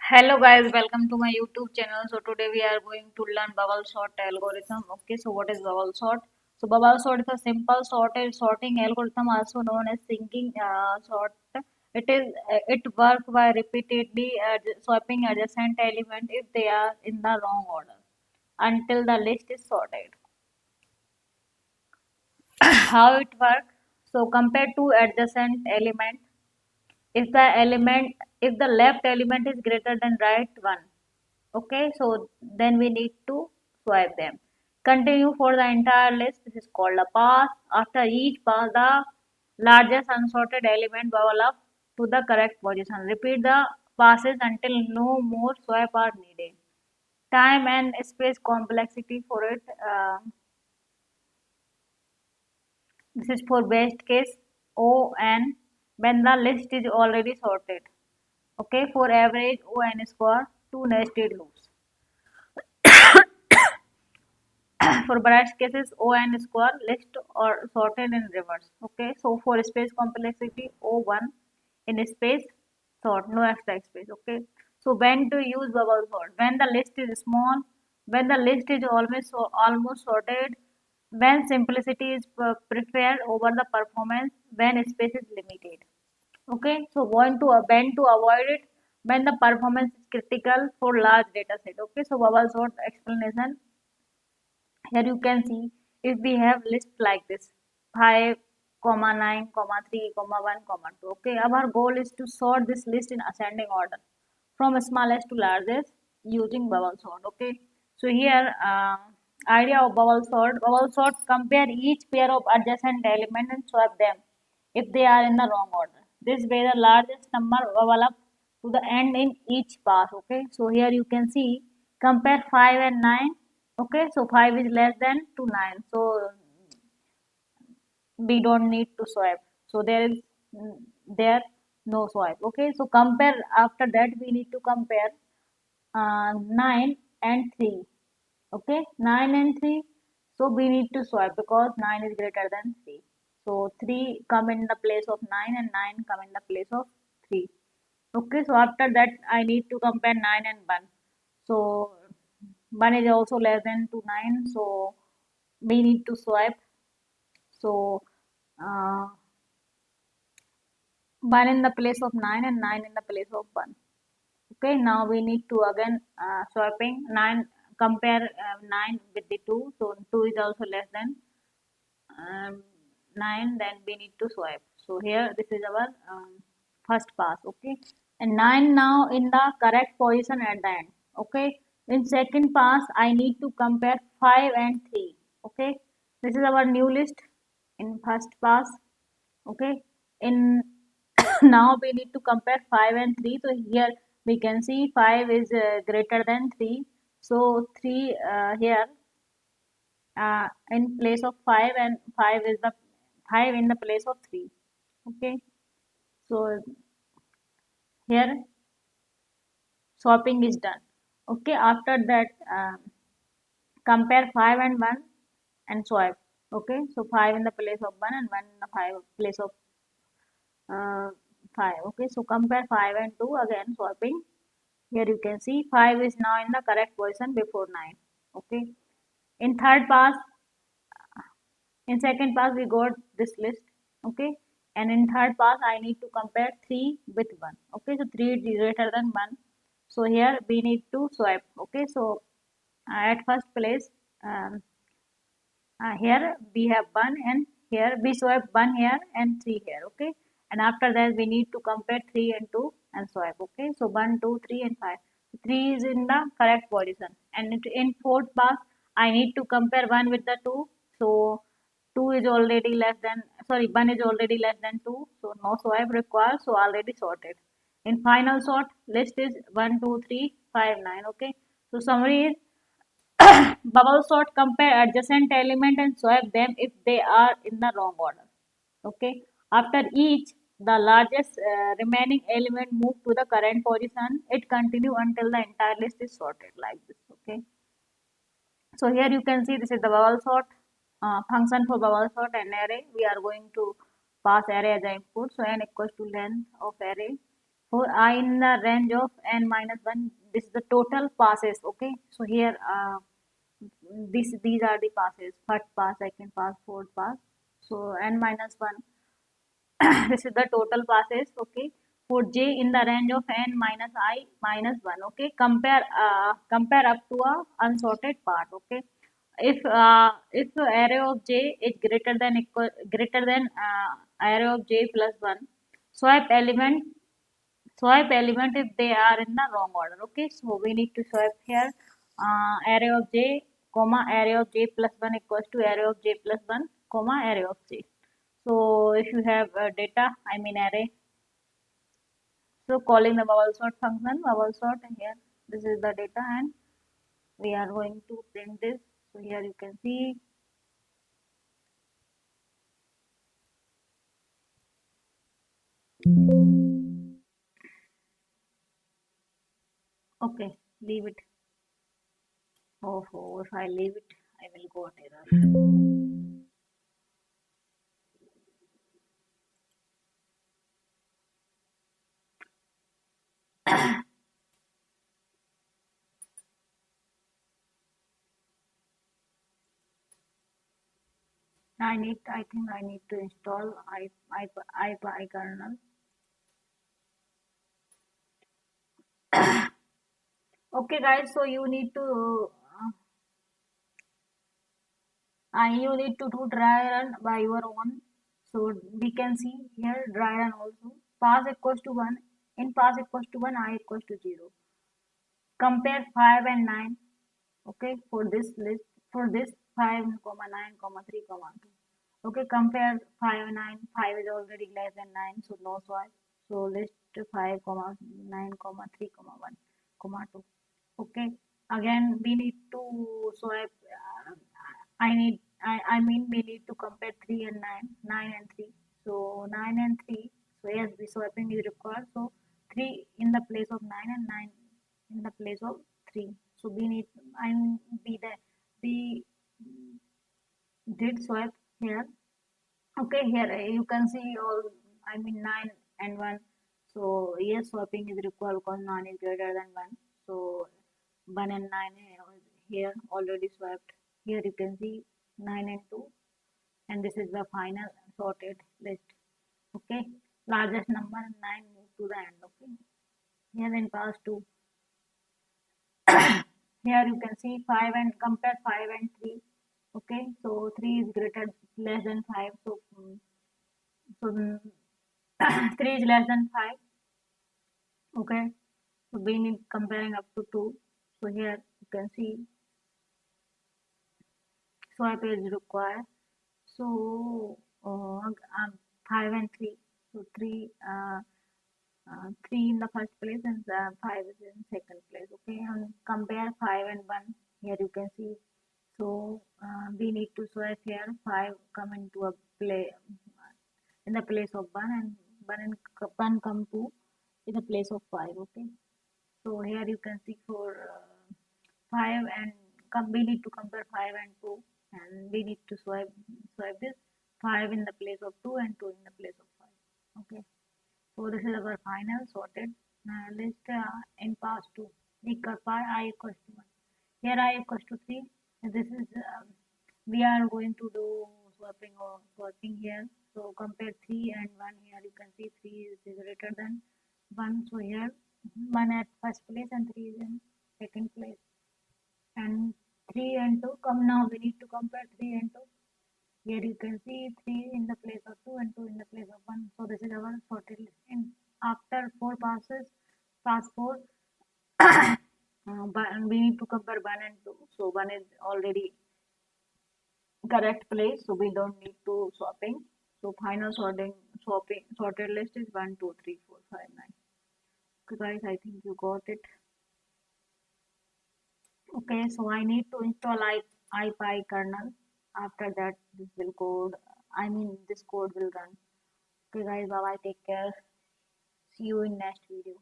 Hello guys, welcome to my YouTube channel. So today we are going to learn bubble sort algorithm. Okay, so what is bubble sort? So bubble sort is a simple sorting algorithm, also known as sinking sort. It works by repeatedly swapping adjacent element if they are in the wrong order until the list is sorted. How it works? So compare two adjacent elements. If the element, if the left element is greater than right one, okay, so then we need to swipe them. Continue for the entire list. This is called a pass. After each pass, the largest unsorted element bubble up to the correct position. Repeat the passes until no more swipe are needed. Time and space complexity for it. This is for best case O n when the list is already sorted. Okay, for average O n square, two nested loops. For branch cases, O n square list or sorted in reverse. Okay, so for space complexity, O1 in space sort, no extra space. Okay, so when to use bubble sort? When the list is small, when the list is almost sorted, when simplicity is preferred over the performance, when space is limited. Okay, so when to avoid it, when the performance is critical for large data set. Okay, so bubble sort explanation. Here you can see if we have list like this 5, comma 9, comma 3, comma 1, comma 2. Okay, our goal is to sort this list in ascending order from smallest to largest using bubble sort. Okay, so here idea of bubble sort. Bubble sort compare each pair of adjacent elements and swap them if they are in the wrong order. This way the largest number bubble up to the end in each pass. Okay, so here you can see compare 5 and 9. Okay, so 5 is less than to 9, so we don't need to swipe. So there no swipe. Okay, so compare, after that we need to compare 9 and 3. Okay, 9 and 3, so we need to swipe because 9 is greater than 3. So 3 come in the place of 9 and 9 come in the place of 3. Okay, so after that I need to compare 9 and 1. So 1 is also less than to 9, so we need to swipe. So uh, 1 in the place of 9 and 9 in the place of 1. Okay, now we need to again swapping 9, compare 9 with the 2. So 2 is also less than um, 9, then we need to swipe. So here this is our first pass. Okay, and 9 now in the correct position at the end. Okay, in second pass I need to compare 5 and 3. Okay, this is our new list in first pass. Okay, in now we need to compare 5 and 3. So here we can see 5 is greater than 3. So 3 here in place of 5, and 5 is the 5 in the place of 3. Okay, so here swapping is done. Okay, after that compare 5 and 1 and swipe. Okay, so 5 in the place of 1 and 1 in the 5 place of uh, 5. Okay, so compare 5 and 2, again swapping. Here you can see 5 is now in the correct position before 9. Okay, in third pass, in second pass we got this list. Okay, and in third pass I need to compare 3 with 1. Okay, so 3 is greater than 1, so here we need to swipe. Okay, so at first place, um, here we have 1, and here we swipe 1 here and 3 here. Okay, and after that we need to compare 3 and 2 and swipe. Okay, so 1, 2, 3 and 5. 3 is in the correct position, and in fourth pass I need to compare 1 with the 2. So 2 is already less than, sorry, 1 is already less than 2, so no swipe required, so already sorted. In final sort list is 1, 2, 3, 5, 9. Okay, so summary is bubble sort compare adjacent element and swipe them if they are in the wrong order. Okay. After each, the largest remaining element move to the current position. It continue until the entire list is sorted like this. Okay. So here you can see this is the bubble sort function for bubble sort and array. We are going to pass array as an input. So n equals to length of array for I in the range of n minus 1, this is the total passes. Okay, so here these are the passes: first pass, second pass, fourth pass. So n minus 1 this is the total passes. Okay, for j in the range of n minus I minus 1. Okay, compare up to a unsorted part. Okay, if array of j is greater than array of j plus 1, swipe element if they are in the wrong order. Okay, so we need to swipe here array of j comma array of j plus 1 equals to array of j plus 1 comma array of j. So if you have data, I mean array, so calling the bubble sort function, bubble sort here, this is the data and we are going to print this. So here you can see. Okay, leave it. Oh, if I leave it, I will go on error. I think I need to install IPy Okay, guys, so you need to you need to do dry run by your own. So we can see here dry run also. Pass equals to 1. In pass equals to 1, I equals to 0. Compare 5 and 9. Okay, for this list, for this 5 comma 9 comma 3 comma 2. Okay, compare 5 and 9. 5 is already less than 9, so no swipe. So list 5 comma 9 comma 3 comma 1 comma 2. Okay, again we need to swipe. I mean we need to compare 3 and 9, 9 and 3. So 9 and 3. So yes, the swapping is required. So 3 in the place of 9 and 9 in the place of 3. So we need, I mean, we did swipe here. Okay, here you can see all, I mean 9 and 1. So yes, swapping is required because 9 is greater than 1. So 1 and 9 here already swapped. Here you can see 9 and 2, and this is the final sorted list. Okay, largest number 9 move to the end. Okay, here in pass 2. Here you can see 5 and compare 5 and 3. Okay, so 3 is greater less than 5. So 3 is less than 5. Okay, so we need comparing up to 2. So here you can see swipe is required. So 5 and 3. So 3 in the first place and 5 is in second place. Okay, and compare 5 and 1. Here you can see. So we need to swipe here 5 come into a play in the place of 1 and 1 come to in the place of 5. Okay, so here you can see for 5 and we need to compare 5 and 2, and we need to swipe this 5 in the place of 2 and 2 in the place of 5. Okay, so this is our final sorted list in pass 2. Equal pi I equals to 1. Here I equals to 3. And this is we are going to do swapping here. So compare 3 and 1. Here you can see 3 is greater than 1. So here 1 at first place and 3 is in second place. And 3 and 2 come now. We need to compare 3 and 2. Here you can see 3 in the place of 2 and 2 in the place of 1. So this is our sorted list. And after 4 passes, pass 4, but we need to compare 1 and 2. So 1 is already correct place, so we don't need to swapping. So final sorted list is 1, 2, 3, 4, 5, 9. Okay guys, I think you got it. Okay, so I need to install IPy kernel. After that, this code will run. Okay guys, bye bye, take care. See you in next video.